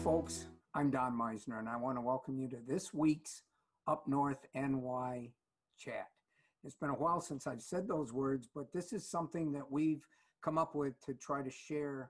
folks, I'm Don Meissner, and I want to welcome you to this week's Up North NY chat. It's been a while since I've said those words, but this is something that we've come up with to try to share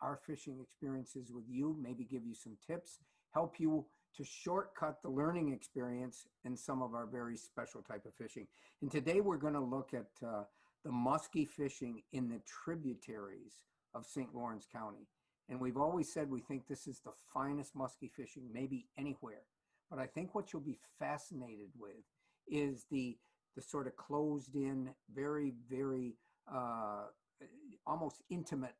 our fishing experiences with you, maybe give you some tips, help you to shortcut the learning experience in some of our very special type of fishing. And today we're going to look at the musky fishing in the tributaries of St. Lawrence County. And we've always said we think this is the finest musky fishing maybe anywhere. But I think what you'll be fascinated with is the sort of closed in, very, very almost intimate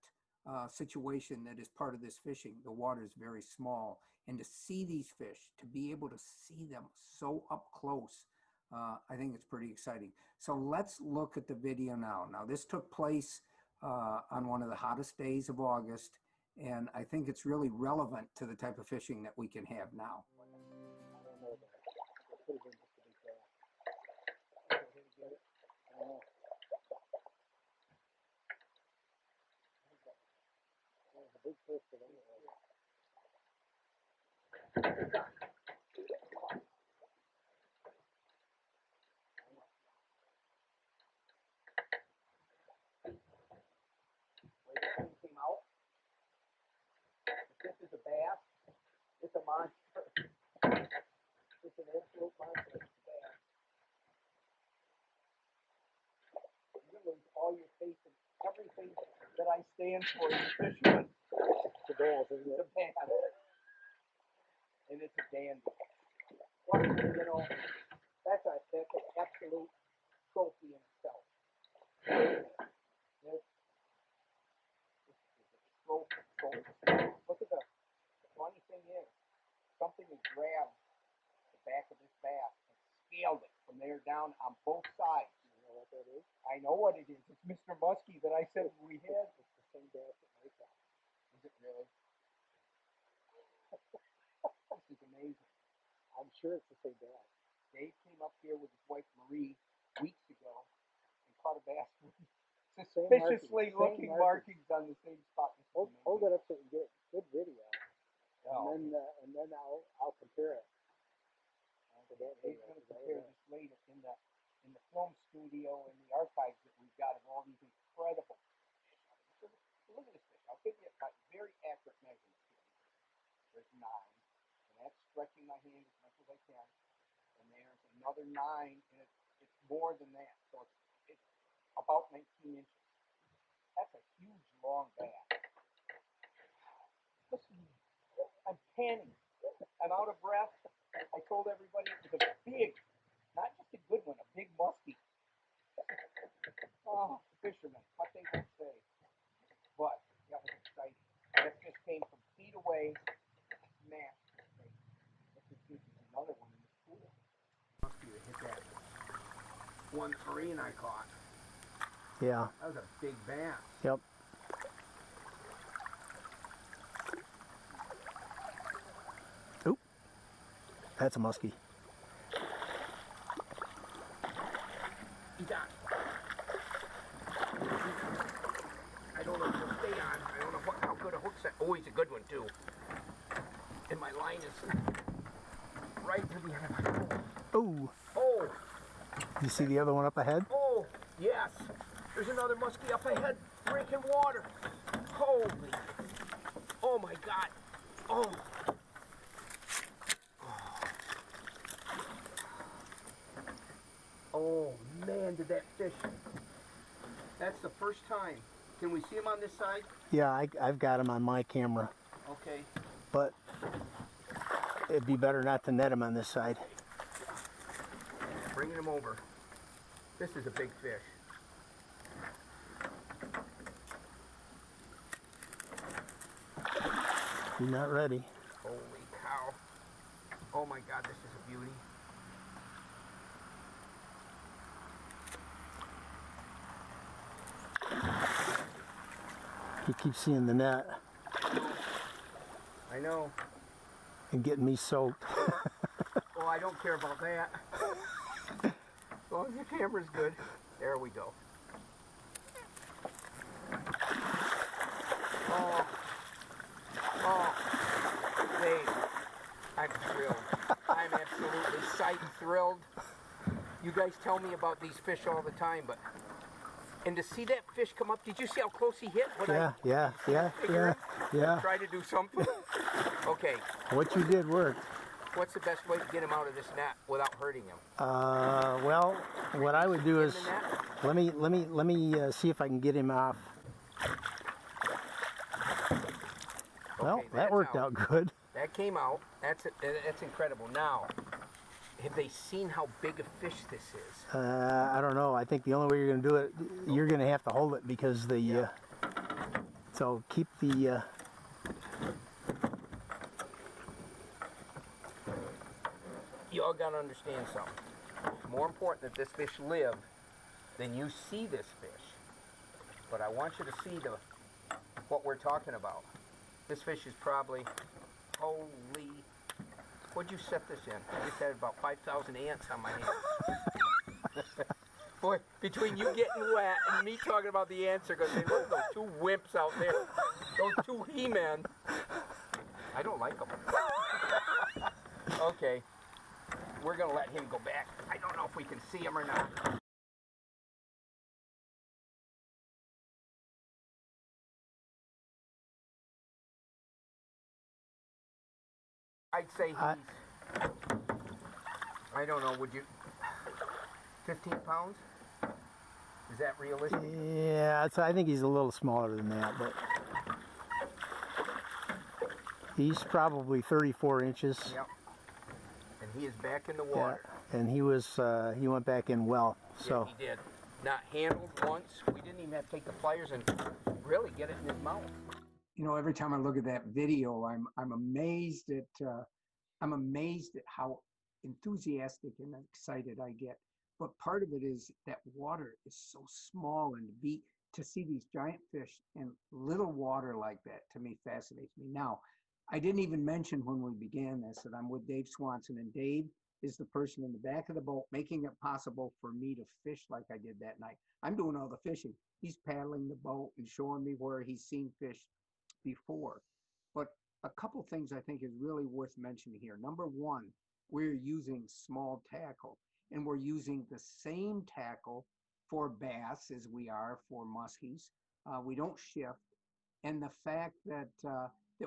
situation that is part of this fishing. The water is very small. And to see these fish, to be able to see them so up close, I think it's pretty exciting. So let's look at the video now. Now this took place on one of the hottest days of August. And I think it's really relevant to the type of fishing that we can have now. Came out. This is a bass. It's a monster. It's an absolute monster. It's a bass. You're going to lose all your faith in everything that I stand for as a fisherman. It's a bass, isn't it? It's a bass. And it's a dandy. Well, you know, that's an absolute trophy in itself. Look at the funny thing is, something has grabbed the back of this bass and scaled it from there down on both sides. You know what that is? I know what it is. It's Mr. Muskie that I said we had. It's the same bass that I got. Is it really? This is amazing. I'm sure it's the same bass. Dave came up here with his wife Marie weeks ago and caught a bass with suspiciously looking markings on the same spot. Hold it up so you can get a good video, and then I'll compare it. He's going to compare this later in the film studio and the archives that we've got of all these incredible fish. Look at this fish. I'll give you a very accurate measurement here. There's 9, and that's stretching my hand as much as I can. And there's another 9, and it's more than that. So it's about 19 inches. That's a huge, long bass. Listen, I'm panting. I'm out of breath. I told everybody it was a big, not just a good one, a big muskie. Oh, fishermen, what they would say. But that was exciting. That fish came from feet away, smashed the thing. This is another one in the pool. Muskie to hit that one Marine I caught. Yeah. That was a big bass. Yep. Oop. That's a muskie. He's on. I don't know if he'll stay on. I don't know how good a hook set. Oh, he's a good one too. And my line is right to the end of my pole. Oh. Oh. You see the other one up ahead? Oh, yes. There's another muskie up ahead, drinking water. Holy. Oh my God. Oh. Oh man, did that fish. That's the first time. Can we see him on this side? Yeah, I've got him on my camera. Okay. But it'd be better not to net him on this side. Bringing him over. This is a big fish. He's not ready. Holy cow. Oh my God, this is a beauty. He keeps seeing the net. I know. And getting me soaked. Well, I don't care about that. As long as the camera's good. There we go. Oh. Oh. thrilled. I'm absolutely sight thrilled. You guys tell me about these fish all the time, but and to see that fish come up, did you see how close he hit? Yeah. Try to do something. Okay. What you did worked. What's the best way to get him out of this net without hurting him? Well, what I would do is let me see if I can get him off. Well, that worked out good. That came out. That's incredible. Now, have they seen how big a fish this is? I don't know. I think the only way you're going to do it, you're going to have to hold it because the. So keep the. You all got to understand something. It's more important that this fish live than you see this fish. But I want you to see what we're talking about. This fish is probably, holy, what'd you set this in? I just had about 5,000 ants on my hands. Boy, between you getting wet and me talking about the ants, are going to say, look at those two wimps out there. Those two he-men. I don't like them. Okay. We're going to let him go back. I don't know if we can see him or not. I'd say he's, I don't know, would you, 15 pounds? Is that realistic? Yeah, I think he's a little smaller than that, but he's probably 34 inches. Yep. And he is back in the water. Yeah, and he went back in well. So yeah, he did. Not handled once. We didn't even have to take the pliers and really get it in his mouth. You know, every time I look at that video, I'm amazed at how enthusiastic and excited I get. But part of it is that water is so small, and to see these giant fish in little water like that, to me, fascinates me. Now, I didn't even mention when we began this that I'm with Dave Swanson, and Dave is the person in the back of the boat making it possible for me to fish like I did that night. I'm doing all the fishing. He's paddling the boat and showing me where he's seen fish before. But a couple things I think is really worth mentioning here. Number one, we're using small tackle, and we're using the same tackle for bass as we are for muskies. We don't shift, and the fact that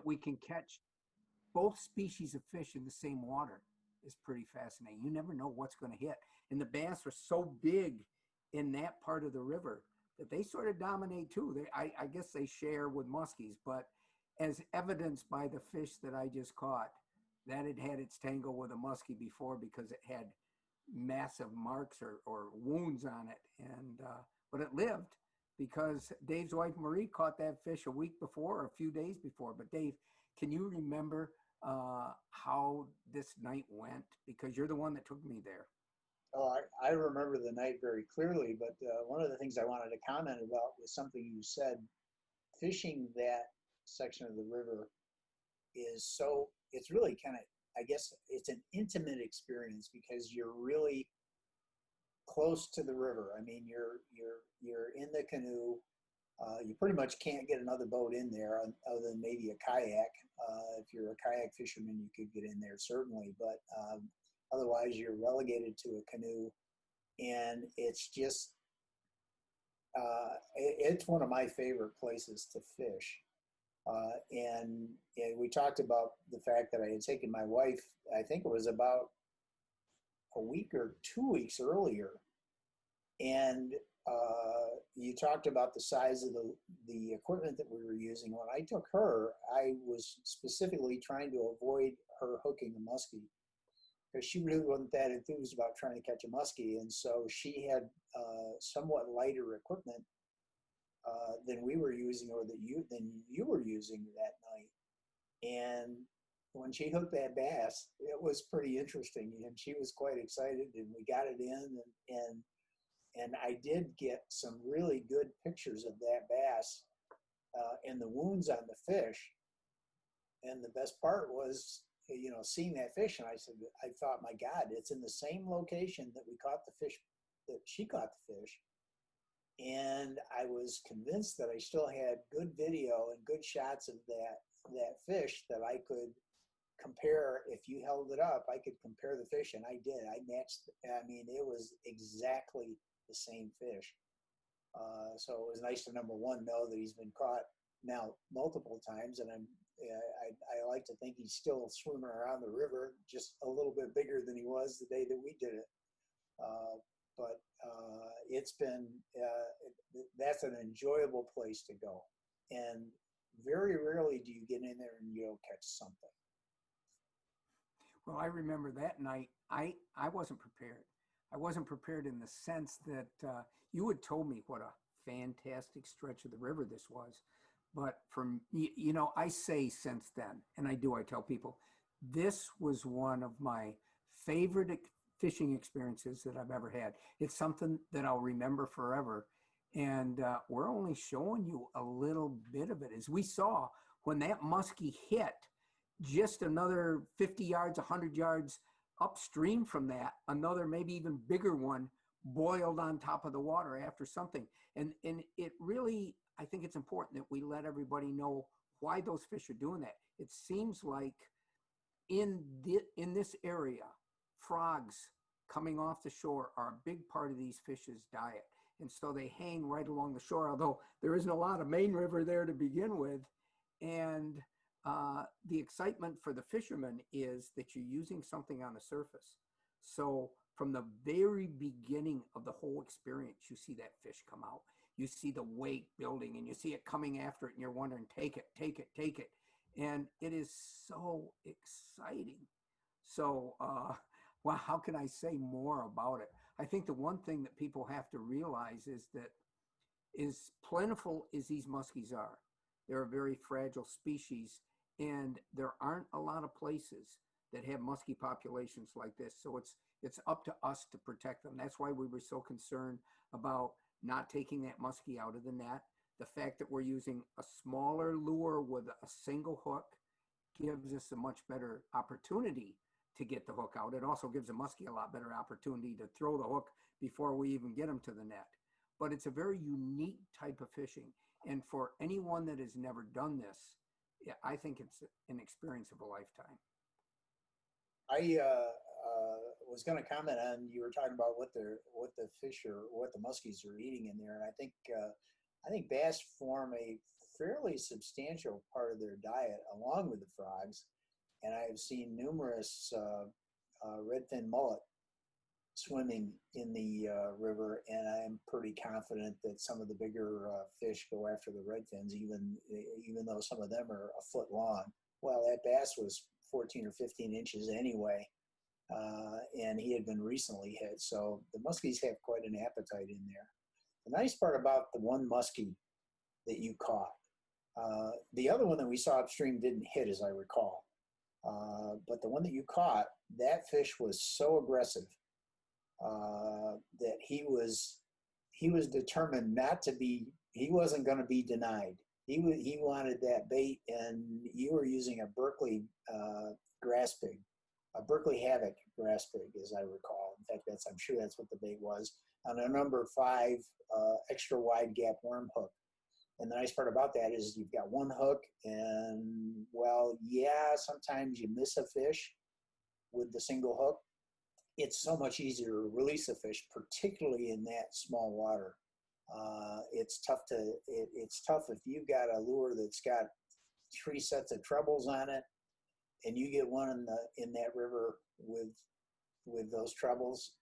we can catch both species of fish in the same water is pretty fascinating. You never know what's going to hit, and the bass are so big in that part of the river that they sort of dominate too. I guess they share with muskies, but as evidenced by the fish that I just caught, that it had its tangle with a muskie before because it had massive marks or wounds on it, and but it lived because Dave's wife Marie caught that fish a week before or a few days before. But Dave, can you remember how this night went? Because you're the one that took me there. Oh, I remember the night very clearly, but one of the things I wanted to comment about was something you said. Fishing that section of the river it's really kind of, I guess it's an intimate experience because you're really close to the river. I mean, you're in the canoe. You pretty much can't get another boat in there other than maybe a kayak. If you're a kayak fisherman, you could get in there certainly, but otherwise you're relegated to a canoe, and it's just it's one of my favorite places to fish. And we talked about the fact that I had taken my wife, I think it was about a week or 2 weeks earlier. And you talked about the size of the equipment that we were using. When I took her, I was specifically trying to avoid her hooking a muskie because she really wasn't that enthused about trying to catch a muskie. And so she had somewhat lighter equipment than we were using, or than you were using that night. And when she hooked that bass, it was pretty interesting, and she was quite excited, and we got it in, and I did get some really good pictures of that bass and the wounds on the fish. And the best part was, seeing that fish, and I thought, my God, it's in the same location that we caught the fish, that she caught the fish. And I was convinced that I still had good video and good shots of that fish that I could compare, if you held it up, I could compare the fish, and I did. I matched, I mean, it was exactly the same fish. So it was nice to, number one, know that he's been caught now multiple times, and I like to think he's still swimming around the river, just a little bit bigger than he was the day that we did it. But it's been, that's an enjoyable place to go. And very rarely do you get in there and you don't catch something. Well, I remember that night, I wasn't prepared. I wasn't prepared in the sense that you had told me what a fantastic stretch of the river this was. But from, you know, I say since then, and I tell people, this was one of my favorite fishing experiences that I've ever had. It's something that I'll remember forever. And we're only showing you a little bit of it. As we saw, when that muskie hit, just another 50 yards, 100 yards upstream from that, another maybe even bigger one boiled on top of the water after something. And it really, I think it's important that we let everybody know why those fish are doing that. It seems like in this area, frogs coming off the shore are a big part of these fish's diet. And so they hang right along the shore, although there isn't a lot of main river there to begin with. And the excitement for the fishermen is that you're using something on the surface. So from the very beginning of the whole experience, you see that fish come out. You see the wake building and you see it coming after it and you're wondering, take it, take it, take it. And it is so exciting. So, well, how can I say more about it? I think the one thing that people have to realize is that as plentiful as these muskies are, they're a very fragile species, and there aren't a lot of places that have muskie populations like this. So it's up to us to protect them. That's why we were so concerned about not taking that muskie out of the net. The fact that we're using a smaller lure with a single hook gives us a much better opportunity to get the hook out. It also gives a muskie a lot better opportunity to throw the hook before we even get them to the net. But it's a very unique type of fishing. And for anyone that has never done this, yeah, I think it's an experience of a lifetime. I was going to comment on, you were talking about what the fish or what the muskies are eating in there, and I think bass form a fairly substantial part of their diet along with the frogs. And I've seen numerous redfin mullet swimming in the river, and I'm pretty confident that some of the bigger fish go after the redfins, even though some of them are a foot long. Well, that bass was 14 or 15 inches anyway, and he had been recently hit. So the muskies have quite an appetite in there. The nice part about the one muskie that you caught, the other one that we saw upstream didn't hit, as I recall. But the one that you caught, that fish was so aggressive that he was determined not to be. He wasn't going to be denied. He wanted that bait, and you were using a Berkeley grass pig, a Berkeley Havoc grass pig, as I recall. In fact, I'm sure that's what the bait was, on a number 5 extra wide gap worm hook. And the nice part about that is you've got one hook, and well, yeah, sometimes you miss a fish with the single hook. It's so much easier to release a fish, particularly in that small water. It's tough if you've got a lure that's got 3 sets of trebles on it, and you get one in that river with those trebles.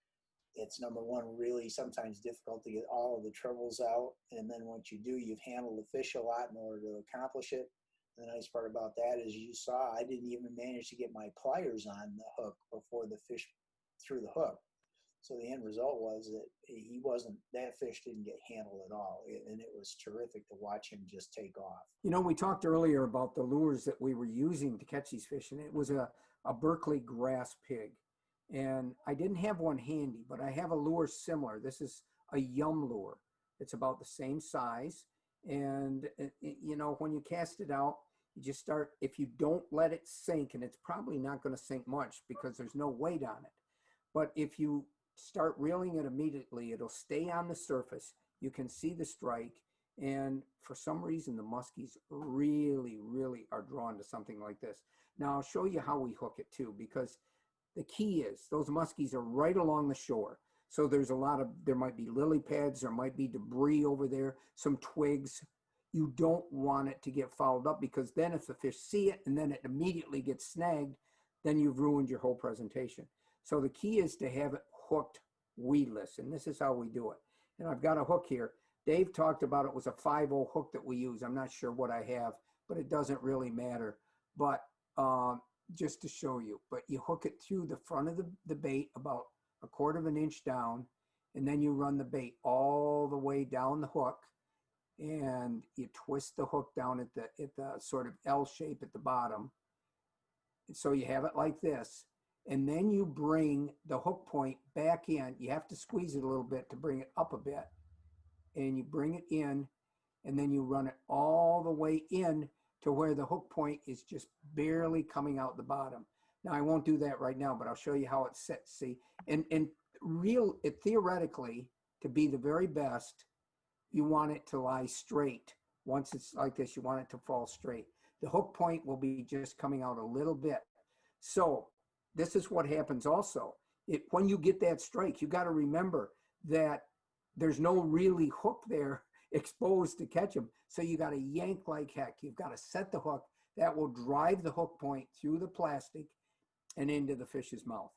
It's, number one, really sometimes difficult to get all of the trebles out. And then once you do, you've handled the fish a lot in order to accomplish it. The nice part about that is, you saw, I didn't even manage to get my pliers on the hook before the fish threw the hook. So the end result was that that fish didn't get handled at all. And it was terrific to watch him just take off. You know, we talked earlier about the lures that we were using to catch these fish, and it was a Berkeley grass pig. And I didn't have one handy, but I have a lure similar. This is a yum lure. It's about the same size. And, you know, when you cast it out, you just start, if you don't let it sink, and it's probably not going to sink much because there's no weight on it. But if you start reeling it immediately, it'll stay on the surface. You can see the strike. And for some reason, the muskies really, really are drawn to something like this. Now I'll show you how we hook it too, because the key is those muskies are right along the shore. So there's there might be lily pads, there might be debris over there, some twigs. You don't want it to get fouled up, because then if the fish see it and then it immediately gets snagged, then you've ruined your whole presentation. So the key is to have it hooked weedless, and this is how we do it. And I've got a hook here. Dave talked about it was a 5/0 hook that we use. I'm not sure what I have, but it doesn't really matter. But just to show you, but you hook it through the front of the bait about 1/4 of an inch down, and then you run the bait all the way down the hook, and you twist the hook down at the sort of L shape at the bottom. And so you have it like this, and then you bring the hook point back in. You have to squeeze it a little bit to bring it up a bit, and you bring it in, and then you run it all the way in to where the hook point is just barely coming out the bottom. Now I won't do that right now, but I'll show you how it sits. See, and theoretically, to be the very best, you want it to lie straight. Once it's like this, you want it to fall straight. The hook point will be just coming out a little bit. So this is what happens also. When you get that strike, you got to remember that there's no really hook there exposed to catch them. So you got to yank like heck. You've got to set the hook. That will drive the hook point through the plastic and into the fish's mouth.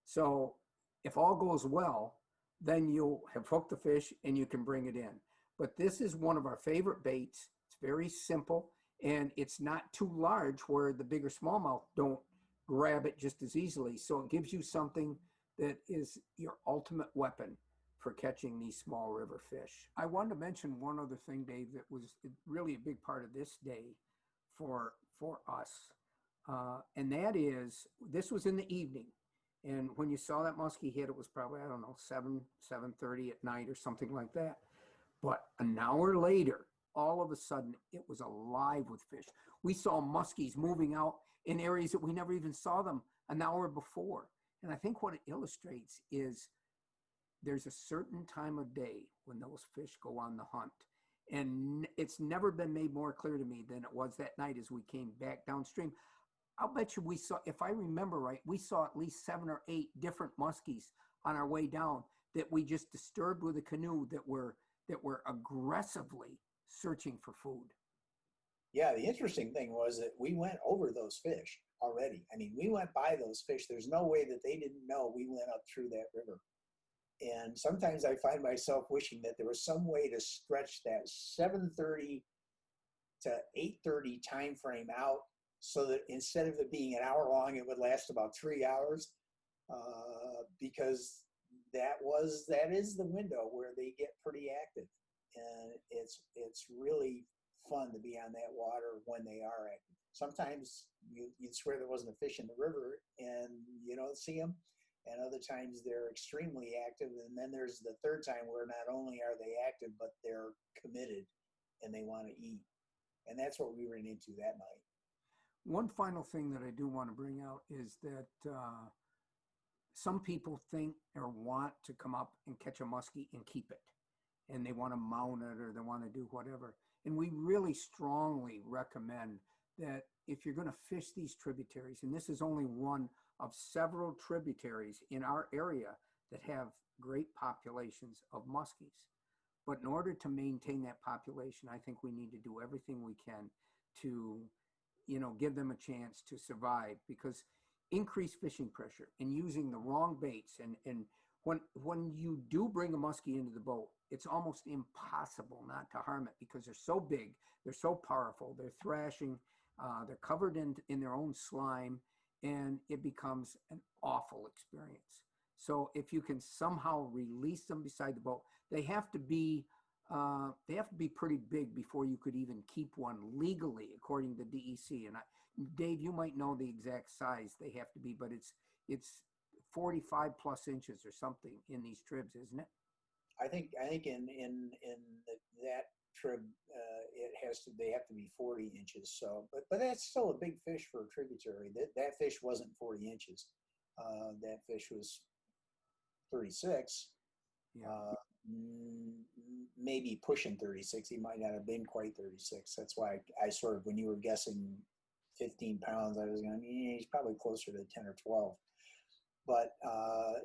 So if all goes well, then you'll have hooked the fish and you can bring it in. But this is one of our favorite baits. It's very simple, and it's not too large where the bigger smallmouth don't grab it just as easily. So it gives you something that is your ultimate weapon for catching these small river fish. I wanted to mention one other thing, Dave, that was really a big part of this day for us. And that is, this was in the evening. And when you saw that muskie hit, it was probably, I don't know, 7:30 at night or something like that. But an hour later, all of a sudden, it was alive with fish. We saw muskies moving out in areas that we never even saw them an hour before. And I think what it illustrates is there's a certain time of day when those fish go on the hunt. And it's never been made more clear to me than it was that night as we came back downstream. I'll bet you we saw, if I remember right, we saw at least 7 or 8 different muskies on our way down that we just disturbed with a canoe that were aggressively searching for food. Yeah, the interesting thing was that we went over those fish already. I mean, we went by those fish. There's no way that they didn't know we went up through that river. And sometimes I find myself wishing that there was some way to stretch that 7:30 to 8:30 time frame out, so that instead of it being an hour long, it would last about 3 hours, because that is the window where they get pretty active, and it's really fun to be on that water when they are active. Sometimes you'd swear there wasn't a fish in the river and you don't see them, and other times they're extremely active. And then there's the third time where not only are they active, but they're committed and they want to eat. And that's what we ran into that night. One final thing that I do want to bring out is that some people think or want to come up and catch a muskie and keep it, and they want to mount it or they want to do whatever. And we really strongly recommend that if you're going to fish these tributaries, and this is only one of several tributaries in our area that have great populations of muskies. But in order to maintain that population, I think we need to do everything we can to, give them a chance to survive, because increased fishing pressure and using the wrong baits, and when you do bring a muskie into the boat, it's almost impossible not to harm it, because they're so big, they're so powerful, they're thrashing, they're covered in their own slime, and it becomes an awful experience. So if you can somehow release them beside the boat, they have to be pretty big before you could even keep one legally, according to DEC. And Dave, you might know the exact size they have to be, but it's 45 plus inches or something in these tribs, isn't it? I think in that trib, they have to be 40 inches. So, but that's still a big fish for a tributary. That fish wasn't 40 inches. That fish was 36. Yeah. Maybe pushing 36. He might not have been quite 36. That's why I sort of, when you were guessing 15 pounds, I was going, he's probably closer to 10 or 12. But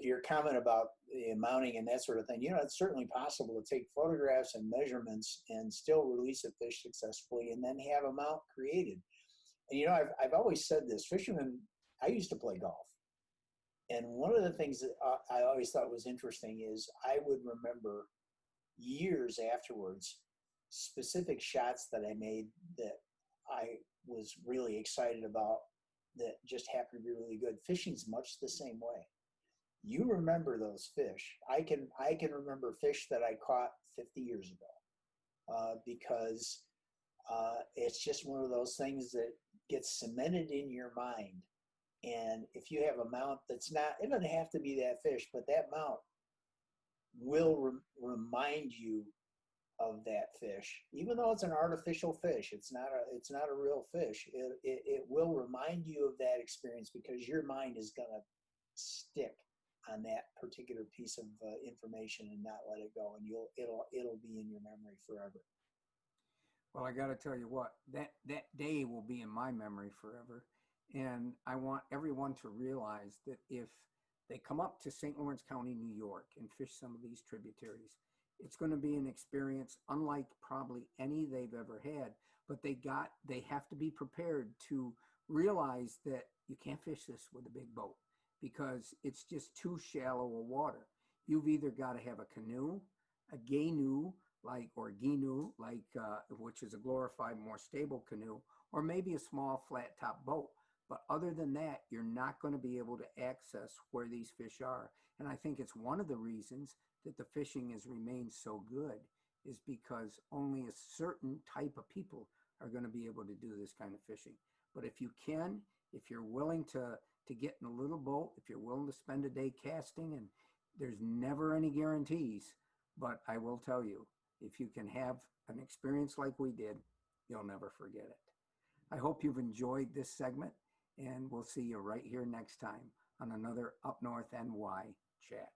your comment about the mounting and that sort of thing, it's certainly possible to take photographs and measurements and still release a fish successfully and then have a mount created. And, I've always said this, fishermen, I used to play golf. And one of the things that I always thought was interesting is I would remember years afterwards specific shots that I made that I was really excited about that just happened to be really good. Fishing's much the same way. You remember those fish. I can remember fish that I caught 50 years ago because it's just one of those things that gets cemented in your mind. And if you have a mount that's not, it doesn't have to be that fish, but that mount will remind you of that fish, even though it's an artificial fish. It's not a real fish. It will remind you of that experience because your mind is gonna stick on that particular piece of information and not let it go, and it'll be in your memory forever. Well, I got to tell you what, that day will be in my memory forever. And I want everyone to realize that if they come up to St. Lawrence County, New York, and fish some of these tributaries, it's going to be an experience unlike probably any they've ever had. But they have to be prepared to realize that you can't fish this with a big boat because it's just too shallow a water. You've either got to have a canoe, a gay-noo, or ginu, which is a glorified, more stable canoe, or maybe a small flat top boat. But other than that, you're not going to be able to access where these fish are. And I think it's one of the reasons that the fishing has remained so good is because only a certain type of people are going to be able to do this kind of fishing. But if you're willing to get in a little boat, if you're willing to spend a day casting, and there's never any guarantees, but I will tell you, if you can have an experience like we did, you'll never forget it. I hope you've enjoyed this segment, and we'll see you right here next time on another Up North NY chat.